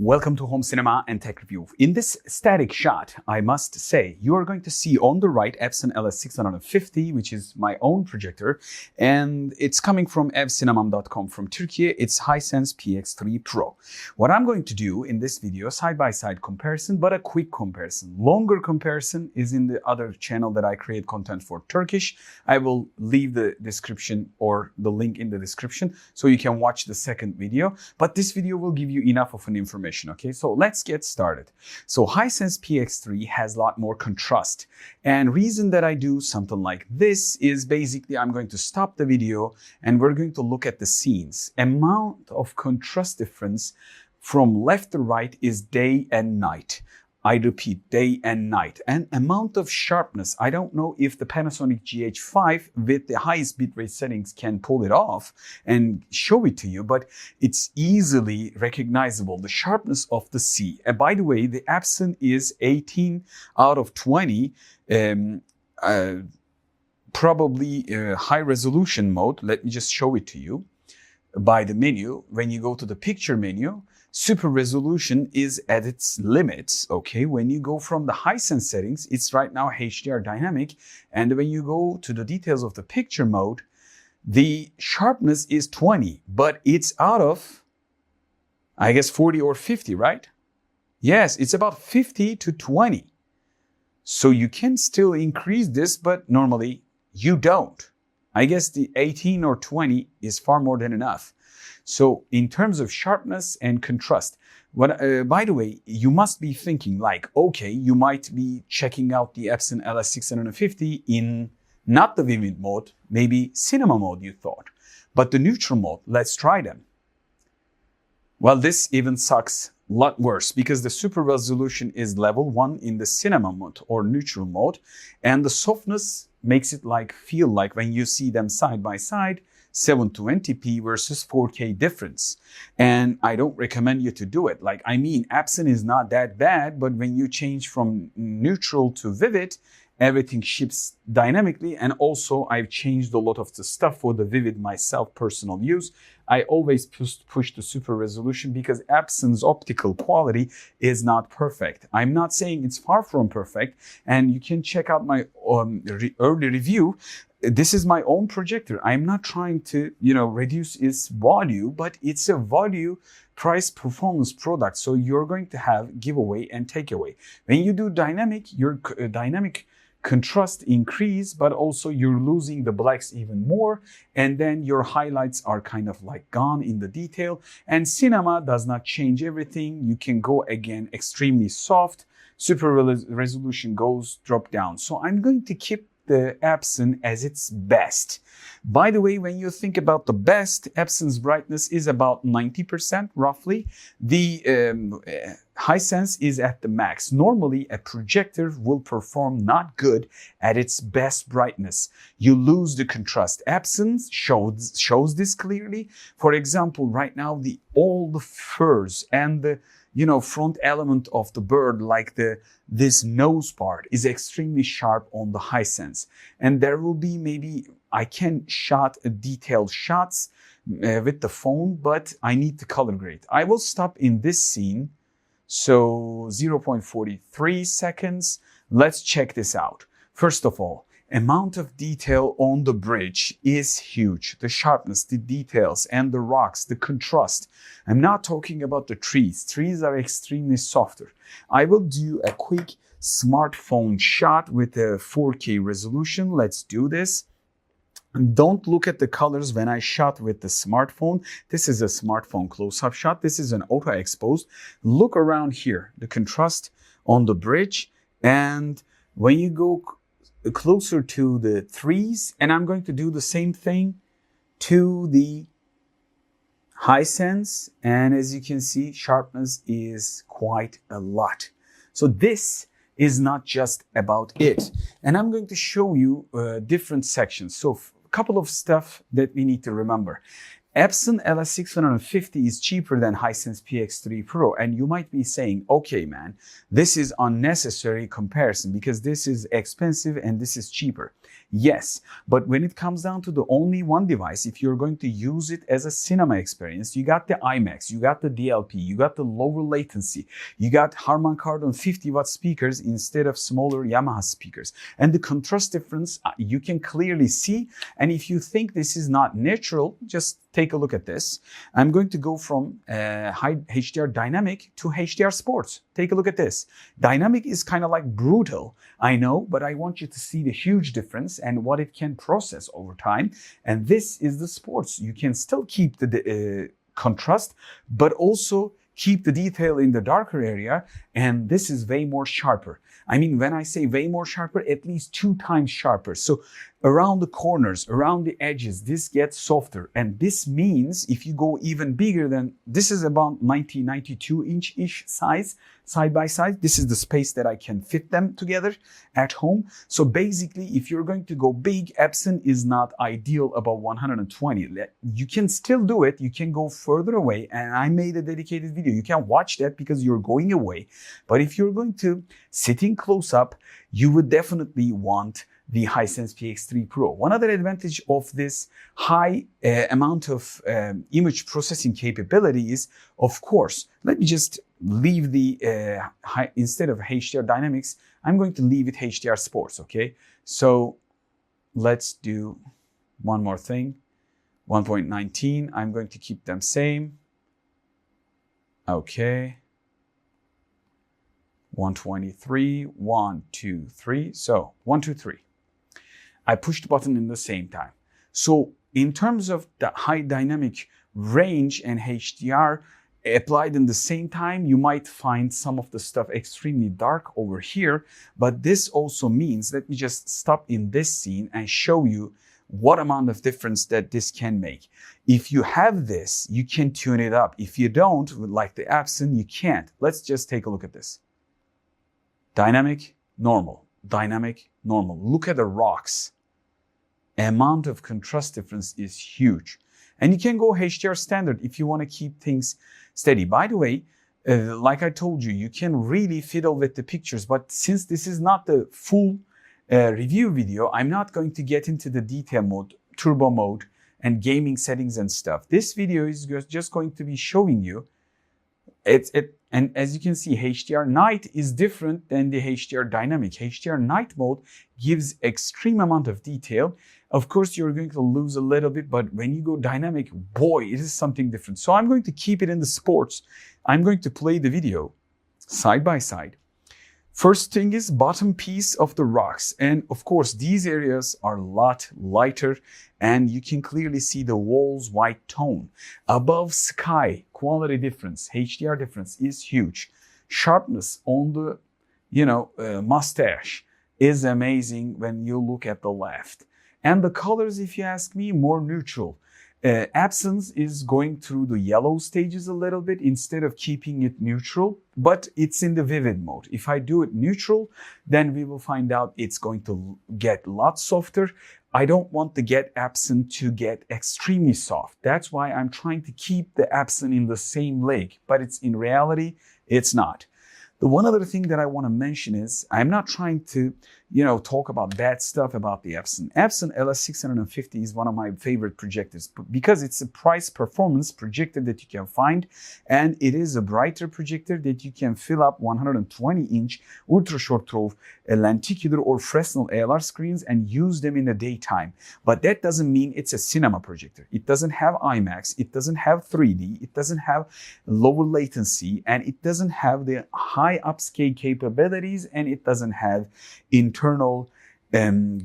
Welcome to Home Cinema and Tech Review. In this static shot, I must say, you are going to see on the right Epson LS650, which is my own projector, and it's coming from evsinemam.com from Turkey. It's Hisense PX3 Pro. What I'm going to do in this video, side-by-side comparison, but a quick comparison. Longer comparison is in the other channel that I create content for Turkish. I will leave the description or the link in the description so you can watch the second video, but this video will give you enough of an information. Okay, so let's get started. So Hisense PX3 has a lot more contrast, and reason that I do something like this is basically I'm going to stop the video and we're going to look at the scenes. Amount of contrast difference from left to right is day and night. I repeat, day and night. And amount of sharpness, I don't know if the Panasonic GH5 with the highest bitrate settings can pull it off and show it to you, but it's easily recognizable, the sharpness of the C. And by the way, the Epson is 18 out of 20, probably high resolution mode. Let me just show it to you by the menu. When you go to the picture menu, super resolution is at its limits, okay? When you go from the Hisense settings, it's right now HDR dynamic. And when you go to the details of the picture mode, the sharpness is 20, but it's out of, I guess, 40 or 50, right? Yes, it's about 50 to 20. So you can still increase this, but normally you don't. I guess the 18 or 20 is far more than enough. So in terms of sharpness and contrast, by the way, you must be thinking like, okay, you might be checking out the Epson LS650 in not the vivid mode, maybe cinema mode you thought, but the neutral mode, let's try them. Well, this even sucks a lot worse because the super resolution is level 1 in the cinema mode or neutral mode, and the softness makes it feel like when you see them side by side, 720p versus 4K difference. And I don't recommend you to do it. Epson is not that bad, but when you change from neutral to vivid, everything shifts dynamically. And also I've changed a lot of the stuff for the vivid myself, personal use. I always push the super resolution because Epson's optical quality is not perfect. I'm not saying it's far from perfect, and you can check out my early review. This is my own projector. I'm not trying to, reduce its value, but it's a value price performance product. So you're going to have giveaway and takeaway. When you do dynamic, your dynamic contrast increase, but also you're losing the blacks even more. And then your highlights are kind of gone in the detail. And cinema does not change everything. You can go again extremely soft. Super resolution drop down. So I'm going to keep the Epson as its best. By the way, when you think about the best, Epson's brightness is about 90% roughly. The Hisense is at the max. Normally, a projector will perform not good at its best brightness. You lose the contrast. Epson shows this clearly. For example, right now, all the furs and the front element of the bird, this nose part is extremely sharp on the Hisense. And there will be maybe, I can shot detailed shots with the phone, but I need the color grade. I will stop in this scene. So 0.43 seconds. Let's check this out. First of all, amount of detail on the bridge is huge. The sharpness, the details, and the rocks, the contrast. I'm not talking about the trees. Trees are extremely softer. I will do a quick smartphone shot with a 4K resolution. Let's do this. Don't look at the colors when I shot with the smartphone. This is a smartphone close-up shot. This is an auto exposed. Look around here, the contrast on the bridge. And when you go closer to the trees, and I'm going to do the same thing to the Hisense, and as you can see, sharpness is quite a lot. So this is not just about it, and I'm going to show you different sections. So a couple of stuff that we need to remember. Epson LS650 is cheaper than Hisense PX3 Pro, and you might be saying, okay man, this is unnecessary comparison because this is expensive and this is cheaper. Yes, but when it comes down to the only one device, if you're going to use it as a cinema experience, you got the IMAX, you got the DLP, you got the lower latency, you got Harman Kardon 50-watt speakers instead of smaller Yamaha speakers. And the contrast difference you can clearly see. And if you think this is not natural, just take a look at this. I'm going to go from high HDR dynamic to HDR sports. Take a look at this. Dynamic is kind of like brutal, I know, but I want you to see the huge difference and what it can process over time. And this is the sports. You can still keep the contrast, but also keep the detail in the darker area. And this is way more sharper. I mean, when I say way more sharper, at least 2 times sharper. So around the corners, around the edges, this gets softer. And this means if you go even bigger than, this is about 92 inch-ish size, side by side. This is the space that I can fit them together at home. So basically, if you're going to go big, Epson is not ideal above 120. You can still do it. You can go further away. And I made a dedicated video. You can watch that because you're going away. But if you're going to sitting close up, you would definitely want the Hisense PX3 Pro. One other advantage of this high amount of image processing capability is, of course, let me just leave the, instead of HDR Dynamics, I'm going to leave it HDR Sports, okay? So let's do one more thing. 1.19, I'm going to keep them same. Okay. 123, 1, 2, 3. So 1, 2, 3. I push the button in the same time. So in terms of the high dynamic range and HDR applied in the same time, you might find some of the stuff extremely dark over here. But this also means, let me just stop in this scene and show you what amount of difference that this can make. If you have this, you can tune it up. If you don't, like the Epson, you can't. Let's just take a look at this. Dynamic, normal. Dynamic, normal. Look at the rocks. Amount of contrast difference is huge. And you can go HDR standard if you want to keep things steady. By the way, like I told you, you can really fiddle with the pictures. But since this is not the full review video, I'm not going to get into the detail mode, turbo mode, and gaming settings and stuff. This video is just going to be showing you and as you can see, HDR night is different than the HDR dynamic. HDR night mode gives extreme amount of detail. Of course, you're going to lose a little bit, but when you go dynamic, boy, it is something different. So I'm going to keep it in the sports. I'm going to play the video side by side. First thing is bottom piece of the rocks. And of course, these areas are a lot lighter and you can clearly see the walls white tone. Above sky, quality difference, HDR difference is huge. Sharpness on the, mustache is amazing when you look at the left. And the colors, if you ask me, more neutral. Epson's is going through the yellow stages a little bit instead of keeping it neutral, but it's in the vivid mode. If I do it neutral, then we will find out it's going to get a lot softer. I don't want the Epson to get extremely soft. That's why I'm trying to keep the Epson in the same leg, but in reality, it's not. The one other thing that I want to mention is I'm not trying to, talk about bad stuff about the Epson. Epson LS650 is one of my favorite projectors because it's a price performance projector that you can find. And it is a brighter projector that you can fill up 120-inch ultra short throw lenticular or Fresnel ALR screens and use them in the daytime. But that doesn't mean it's a cinema projector. It doesn't have IMAX. It doesn't have 3D. It doesn't have lower latency. And it doesn't have the high upscale capabilities. And it doesn't have internal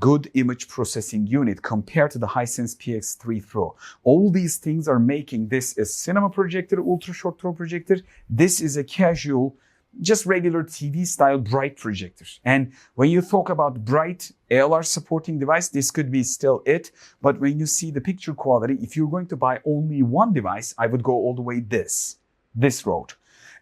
good image processing unit compared to the Hisense PX3 Pro. All these things are making this a cinema projector, ultra short throw projector. This is a casual, just regular TV style bright projector. And when you talk about bright ALR supporting device, this could be still it. But when you see the picture quality, if you're going to buy only one device, I would go all the way this road.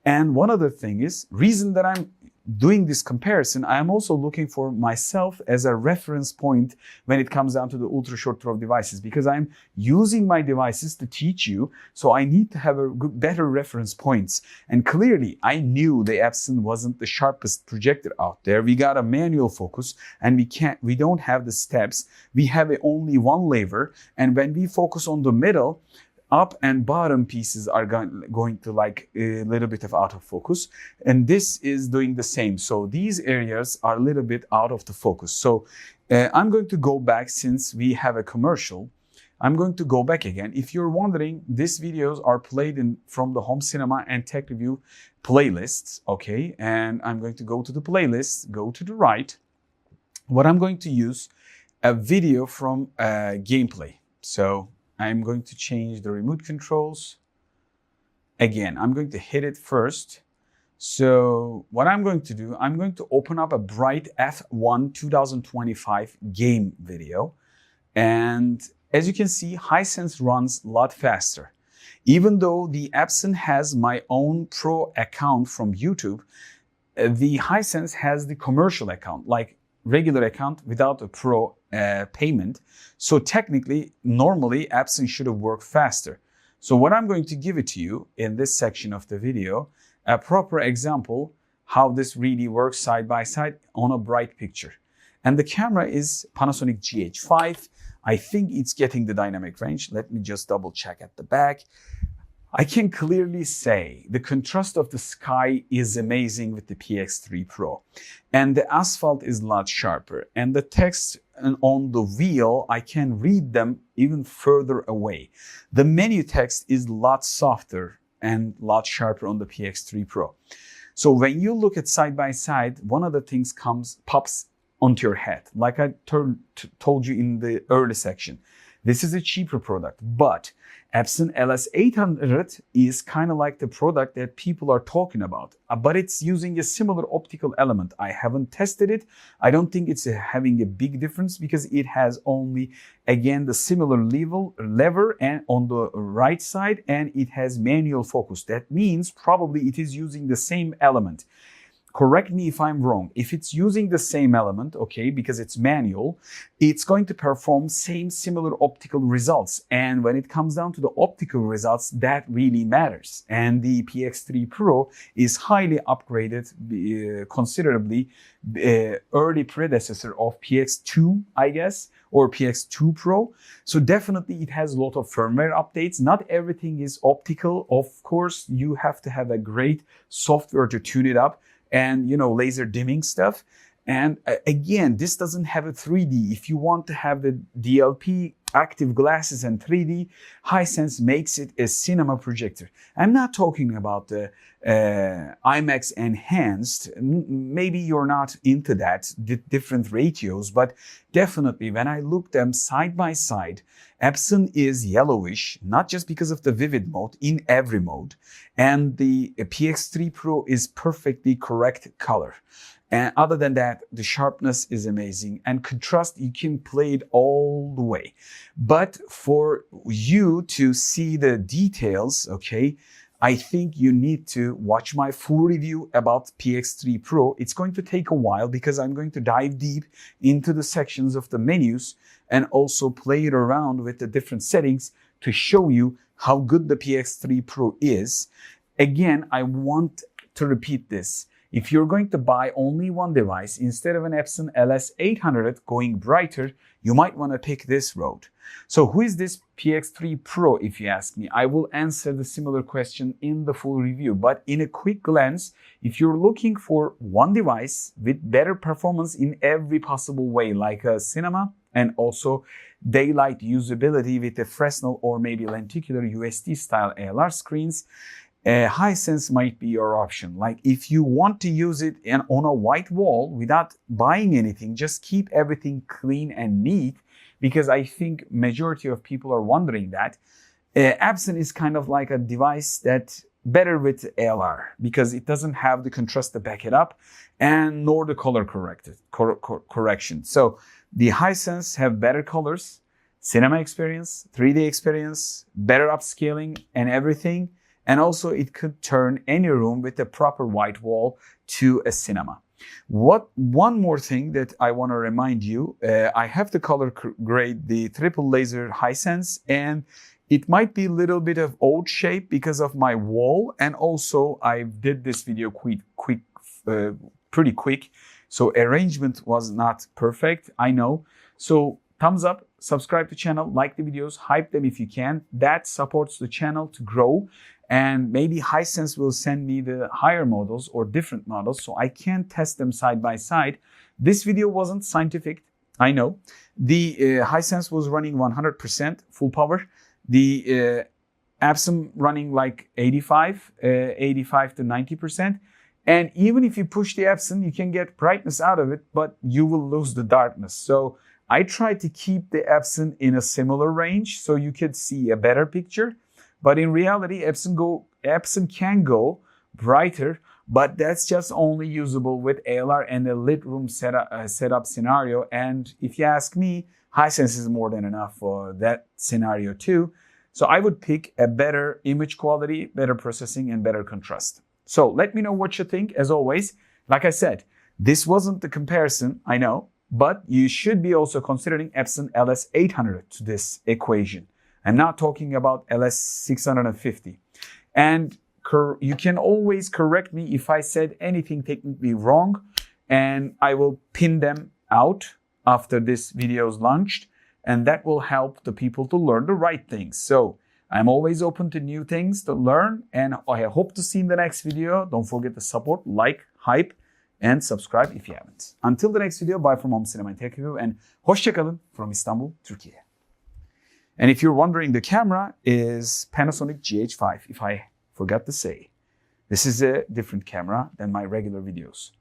And one other thing is, reason that I'm doing this comparison, I am also looking for myself as a reference point when it comes down to the ultra short throw devices, because I'm using my devices to teach you. So I need to have better reference points. And clearly I knew the Epson wasn't the sharpest projector out there. We got a manual focus and we don't have the steps. We have only one lever. And when we focus on the middle, up and bottom pieces are going to like a little bit of out of focus, and this is doing the same. So these areas are a little bit out of the focus. So I'm going to go back, since we have a commercial. I'm going to go back again. If you're wondering, these videos are played from the home cinema and tech review playlists, okay? And I'm going to go to the playlist, go to the right. What I'm going to use, a video from gameplay. So I'm going to change the remote controls. Again, I'm going to hit it first. So what I'm going to do, I'm going to open up a Bright F1 2025 game video. And as you can see, Hisense runs a lot faster. Even though the Epson has my own pro account from YouTube, the Hisense has the commercial account, like regular account without a pro payment. So technically, normally Epson should have worked faster. So what I'm going to give it to you in this section of the video, a proper example how this really works side by side on a bright picture. And the camera is Panasonic GH5. I think it's getting the dynamic range. Let me just double check at the back. I can clearly say the contrast of the sky is amazing with the PX3 Pro. And the asphalt is a lot sharper. And the text on the wheel, I can read them even further away. The menu text is a lot softer and a lot sharper on the PX3 Pro. So when you look at side by side, one of the things pops onto your head. Like I told you in the early section, this is a cheaper product, but Epson LS650 is kind of like the product that people are talking about, but it's using a similar optical element. I haven't tested it. I don't think it's having a big difference because it has only, again, the similar lever and on the right side, and it has manual focus. That means probably it is using the same element. Correct me if I'm wrong. If it's using the same element, okay, because it's manual, it's going to perform similar optical results. And when it comes down to the optical results, that really matters. And the PX3 Pro is highly upgraded, considerably early predecessor of PX2, I guess, or PX2 Pro. So definitely it has a lot of firmware updates. Not everything is optical. Of course, you have to have a great software to tune it up. And, you know, laser dimming stuff. And again, this doesn't have a 3D. If you want to have the DLP active glasses and 3D, Hisense makes it a cinema projector. I'm not talking about the IMAX enhanced. Maybe you're not into that, different ratios, but definitely when I look them side by side, Epson is yellowish, not just because of the vivid mode, in every mode. And the PX3 Pro is perfectly correct color. And other than that, the sharpness is amazing. And contrast, you can play it all the way. But for you to see the details, okay, I think you need to watch my full review about PX3 Pro. It's going to take a while because I'm going to dive deep into the sections of the menus and also play it around with the different settings to show you how good the PX3 Pro is. Again, I want to repeat this. If you're going to buy only one device instead of an Epson LS650 going brighter, you might want to pick this road. So who is this PX3 Pro, if you ask me? I will answer the similar question in the full review. But in a quick glance, if you're looking for one device with better performance in every possible way, like a cinema and also daylight usability with a Fresnel or maybe lenticular USD style ALR screens, Hisense might be your option. Like if you want to use it on a white wall without buying anything, just keep everything clean and neat, because I think majority of people are wondering that. Epson is kind of like a device that better with ALR because it doesn't have the contrast to back it up and nor the color correction. So the Hisense have better colors, cinema experience, 3D experience, better upscaling and everything. and also it could turn any room with a proper white wall to a cinema. One more thing that I want to remind you, I have the color grade, the triple laser Hisense, and it might be a little bit of odd shape because of my wall, and also I did this video pretty quick, so arrangement was not perfect, I know. So thumbs up, subscribe to channel, like the videos, hype them if you can. That supports the channel to grow, and maybe Hisense will send me the higher models or different models so I can test them side by side. This video wasn't scientific, I know. The Hisense was running 100% full power. The Epson running like 85 to 90%. And even if you push the Epson, you can get brightness out of it, but you will lose the darkness. So I tried to keep the Epson in a similar range so you could see a better picture. But in reality, Epson can go brighter, but that's just only usable with ALR and a lit room setup scenario. And if you ask me, Hisense is more than enough for that scenario too. So I would pick a better image quality, better processing, and better contrast. So let me know what you think. As always, like I said, this wasn't the comparison, I know, but you should be also considering Epson LS800 to this equation. I'm not talking about LS650. And you can always correct me if I said anything technically wrong, and I will pin them out after this video is launched, and that will help the people to learn the right things. So I'm always open to new things to learn, and I hope to see you in the next video. Don't forget to support, like, hype, and subscribe if you haven't. Until the next video, bye from Home Cinema and Tech Review, and hoşça kalın from Istanbul, Turkey. And if you're wondering, the camera is Panasonic GH5, if I forgot to say. This is a different camera than my regular videos.